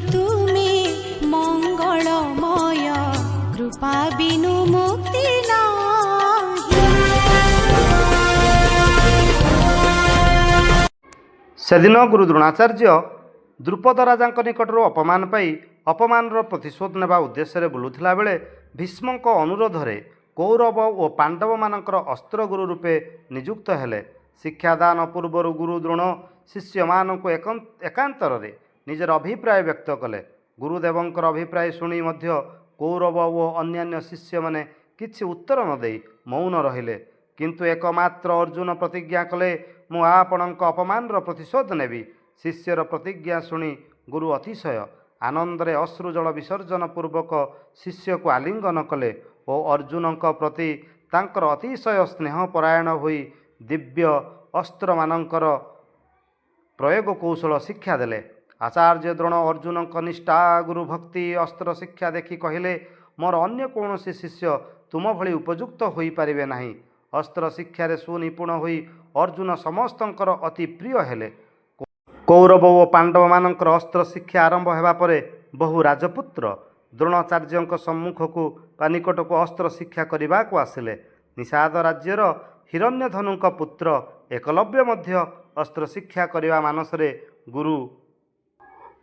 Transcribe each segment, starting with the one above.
तुमे मंगलमय कृपा बिनु मुक्ति नाही। सेदिन गुरु द्रोणाचार्य द्रुपद राजा निकटर अपमान पाई अपमानर प्रतिशोध नेबा उद्देश्य बुलुथिला बेले भीष्मक अनुरोधरे कौरव और पांडव मानकर अस्त्र गुरु रूपे नियुक्त हेले। शिक्षादान पूर्वर गुरु द्रोण शिष्य मानक एकांतर निजर अभिप्राय व्यक्त कले। गुरुदेवंकर अभिप्राय शुणी मध्य कौरव और अन्यान्य शिष्य माने किछि उत्तर न देई मौन रहिले। किंतु एकमात्र अर्जुन प्रतिज्ञा कले, मु आपणक अपमानर प्रतिशोध नेबी। शिष्यर प्रतिज्ञा शुणी गुरु अतिशय आनंदरे अश्रुजल विसर्जन पूर्वक शिष्य को आलिंगन कले और अर्जुन प्रति तांकर अतिशय स्नेहपरायण होई दिव्य अस्त्र मानकर प्रयोग कौशल शिक्षा देले। आचार्य द्रोण अर्जुन निष्ठा गुरु भक्ति अस्त्र शिक्षा देखि कहिले, मोर अन्य कौनसी शिष्य तुम भली उपयुक्त होई पारिबे नाही। अस्त्र शिक्षारे सुनिपुण होई अर्जुन समस्तंकर अति प्रिय हेले। कौरव और पांडव मानकर अस्त्र शिक्षा आरंभ हेबा परे बहु राजपुत्र द्रोणाचार्य सम्मुख को निकट को अस्त्र शिक्षा करने को आसिले। निषाद राज्यर हिरण्यधनु पुत्र एकलव्य मध्य अस्त्र शिक्षा करने मानसरे गुरु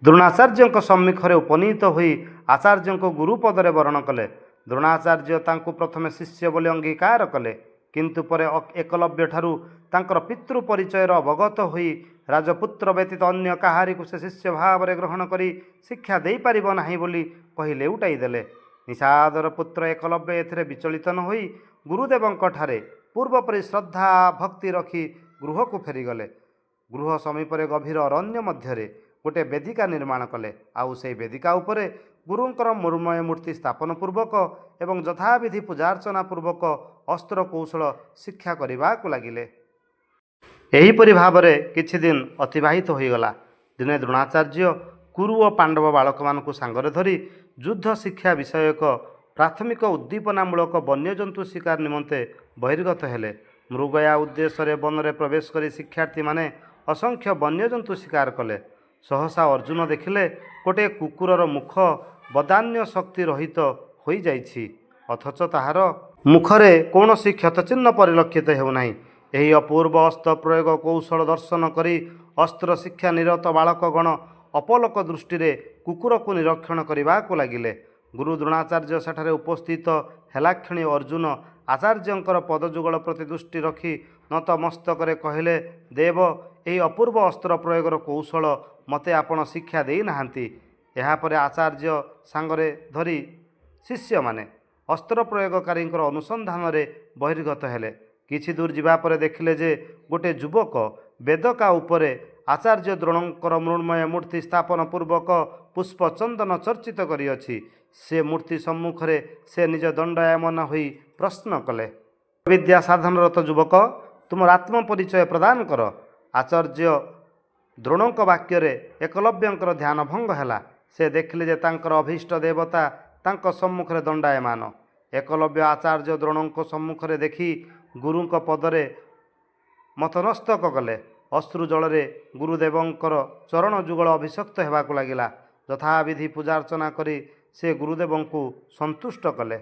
द्रोणाचार्य सम्मुखें उपनीत होई आचार्य गुरुपदरे वरण कले। द्रोणाचार्य तांको प्रथमे शिष्य बोली अंगीकार कले, किंतु परे एकलव्य ठारू तांकर पितृ परिचय अवगत होई राजपुत्र व्यतीत अन्य काहारी को से शिष्य भाव में ग्रहण करी शिक्षा दे पारिब नाही बोली कहि लेउटाई देले। निषादर पुत्र एकलव्य एथिरे विचलित न होई गुरुदेवंक ठारे पूर्व परि श्रद्धा भक्ति रखी गृह को फेरीगले। गृह समीपरे गभीर अरण्य मध्यरे गोटे वेदिका निर्माण कले। आउ से वेदिका उपरे गुरुंकर मृण्मय मूर्ति स्थापन पूर्वक एवं यथाविधि पूजार्चना पूर्वक अस्त्र कौशल शिक्षा करने को लगिले। एहीपरि भावरे किछि दिन अतिबाहित होईगला। दिने द्रोणाचार्य कुरु और पांडव बालक मानकु सांगरे धरी युद्ध शिक्षा विषयक प्राथमिक उद्दीपनामूलक वन्यजंतु शिकार निमंते बहिर्गत हेले। मृगया उद्देश्य वनरे प्रवेश करी शिक्षार्थी माने असंख्य वन्यजंतु शिकार कले। सहसा अर्जुन देखिले गोटे कुकुरर मुख बदान्य शक्ति रहित होई जाइछि, अथच ताहार मुखरे कौनसी क्षतचिह्न परिलक्षित हेउनाही। यही अपूर्व अस्त्र प्रयोग कौशल दर्शन करी अस्त्र शिक्षा निरत बालकगण अपलक दृष्टि कुकुर को निरीक्षण करने को लगिले। गुरु द्रोणाचार्य सेठारे उपस्थित हेलाक्षणी अर्जुन आचार्यंकर पदजुगल प्रति दृष्टि रखी नतमस्तकरे कहिले, देव यही अपूर्व अस्त्र प्रयोगर कौशल मते आपण शिक्षा देई नाहांती। यापर आचार्य सांगरे धरी शिष्य माने अस्त्र प्रयोगकारी अनुसंधान रे बहिर्गत हेले। किछि दूर जिबा परे देखिले जे गोटे युवक वेदका उपरे आचार्य द्रोणंकर मृण्मय मूर्ति स्थापन पूर्वक पुष्प चंदन चर्चित करिअछि। से मूर्ति सम्मुखरे से निज दंडायमान होई प्रश्न कले, विद्या साधनरत युवक तुम आत्म परिचय प्रदान कर। आचार्य द्रोणंक वाक्यरे एकलव्यंकर ध्यान भंग हैला। से देखिले जे तांकर अभीष्ट देवता तांक सम्मुखरे दंडायमान। एकलव्य आचार्य द्रोणंक सम्मुखरे देखि गुरुंक पदरे मतनस्तक कले। अश्रु जलरे गुरुदेवंकर चरण जुगल अभिषक्त हेबाकु लागिला। यथाविधि पूजार्चना करी से गुरुदेवंकु संतुष्ट कले।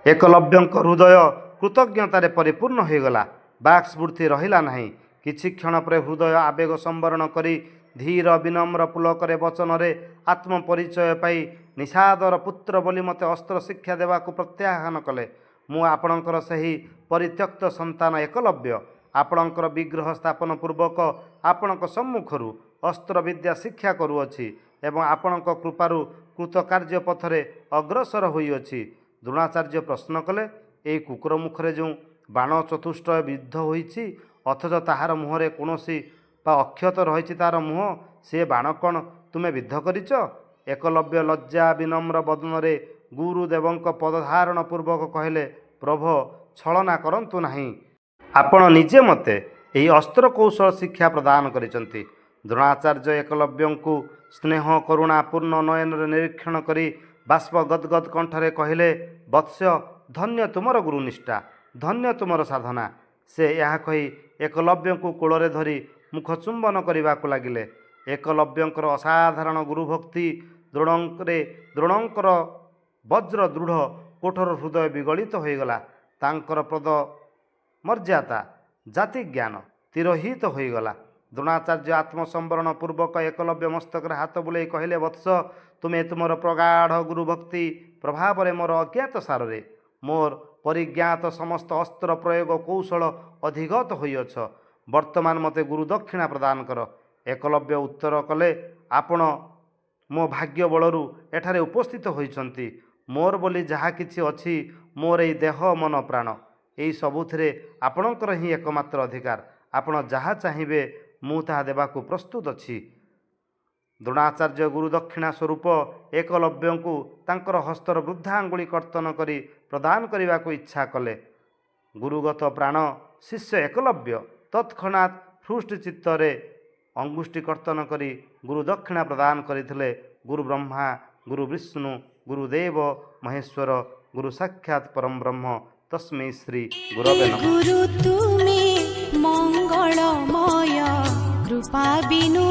एकलव्यंक हृदय कृतज्ञतारे परिपूर्ण होईगला। बाक् स्फूर्ति रहिला नाही। किछि क्षण पर हृदय आवेग संवरण करी धीर विनम्र पुलकरे वचनरे आत्म परिचय पाई निषादर पुत्र बोली मते अस्त्र शिक्षा देवाकु प्रत्याह्वान कले। मु आपणकर सही परित्यक्त संतान एकलव्य आपणकर विग्रह स्थापन पूर्वक आपणक सम्मुखरू अस्त्र विद्या शिक्षा करुअछि एवं आपणक कृपारु कृतकार्य पथरे अग्रसर होइअछि। द्रोणाचार्य प्रश्न कले, एई कुकुर मुखरे जो बाण चतुष्ट विद्ध होइछि अथच ताहार मुहरे कौनसी अक्षत रही तार मुह, से बाण कण तुमे विद्ध करिच? एकलव्य लज्जा विनम्र बदनरे गुरुदेवंक पदधारण पूर्वक कहले, प्रभो छलना करंतु नाही। आपण निजे मते यही अस्त्र कौशल शिक्षा प्रदान करिसंती। द्रोणाचार्य एकलव्यंकु स्नेह करुणापूर्ण नयन निरीक्षण करी बाष्प गदगद कंठरे कहले, वत्स धन्य तुमर गुरुनिष्ठा, धन्य तुमर साधना। से यह कही एकलव्यंकु कोଳରେ धरी मुख चुंबन करने को लगिले। एकलव्यंकर असाधारण गुरुभक्ति ଦ୍ରୋଣଙ୍କର ବଜ୍ର ଦୃଢ଼ କୋଠର ହୃଦୟ ବିଗଳିତ ହୋଇଗଲା। ତାଙ୍କର ପଦ ମର୍ଯ୍ୟାଦା ଜାତିଜ୍ଞାନ ତିରୋହିତ ହୋଇଗଲା। ଦ୍ରୋଣାଚାର୍ଯ୍ୟ ଆତ୍ମସମ୍ବରଣ ପୂର୍ବକ ଏକଲବ୍ୟ ମସ୍ତକରେ ହାତ ବୁଲେଇ କହିଲେ, ବତ୍ସ, ତୁମେ ତୁମର ପ୍ରଗାଢ଼ ଗୁରୁଭକ୍ତି ପ୍ରଭାବରେ ମୋର ଅଜ୍ଞାତ ସାରରେ ମୋର ପରିଜ୍ଞାତ ସମସ୍ତ ଅସ୍ତ୍ର ପ୍ରୟୋଗ କୌଶଳ ଅଧିଗତ ହୋଇଅଛ। ବର୍ତ୍ତମାନ ମୋତେ ଗୁରୁ ଦକ୍ଷିଣା ପ୍ରଦାନ କର। ଏକଲବ୍ୟ ଉତ୍ତର କଲେ, ଆପଣ ମୋ ଭାଗ୍ୟ ବଳରୁ ଏଠାରେ ଉପସ୍ଥିତ ହୋଇଛନ୍ତି। ମୋର ବୋଲି ଯାହା କିଛି ଅଛି, ମୋର ଏଇ ଦେହ ମନ ପ୍ରାଣ, ଏଇ ସବୁଥିରେ ଆପଣଙ୍କର ହିଁ ଏକମାତ୍ର ଅଧିକାର। ଆପଣ ଯାହା ଚାହିଁବେ ମୁଁ ତାହା ଦେବାକୁ ପ୍ରସ୍ତୁତ ଅଛି। ଦ୍ରୋଣାଚାର୍ଯ୍ୟ ଗୁରୁ ଦକ୍ଷିଣା ସ୍ୱରୂପ ଏକଲବ୍ୟଙ୍କୁ ତାଙ୍କର ହସ୍ତର ବୃଦ୍ଧା ଆଙ୍ଗୁଳି କର୍ତ୍ତନ କରି ପ୍ରଦାନ କରିବାକୁ ଇଚ୍ଛା କଲେ। ଗୁରୁଗତ ପ୍ରାଣ ଶିଷ୍ୟ ଏକଲବ୍ୟ ତତ୍କ୍ଷଣାତ୍ ହୃଷ୍ଟ ଚିତ୍ତରେ ଅଙ୍ଗୁଷ୍ଠି କର୍ତ୍ତନ କରି ଗୁରୁ ଦକ୍ଷିଣା ପ୍ରଦାନ କରିଥିଲେ। ଗୁରୁ ବ୍ରହ୍ମା, ଗୁରୁ ବିଷ୍ଣୁ, ଗୁରୁଦେବ ମହେଶ୍ୱର, ଗୁରୁ ସାକ୍ଷାତ୍ ପରମ ବ୍ରହ୍ମ, ତସ୍ମୈ ଶ୍ରୀ ଗୁରବେ ନମଃ। गुरु तुमे मंगलमय कृपा बिनु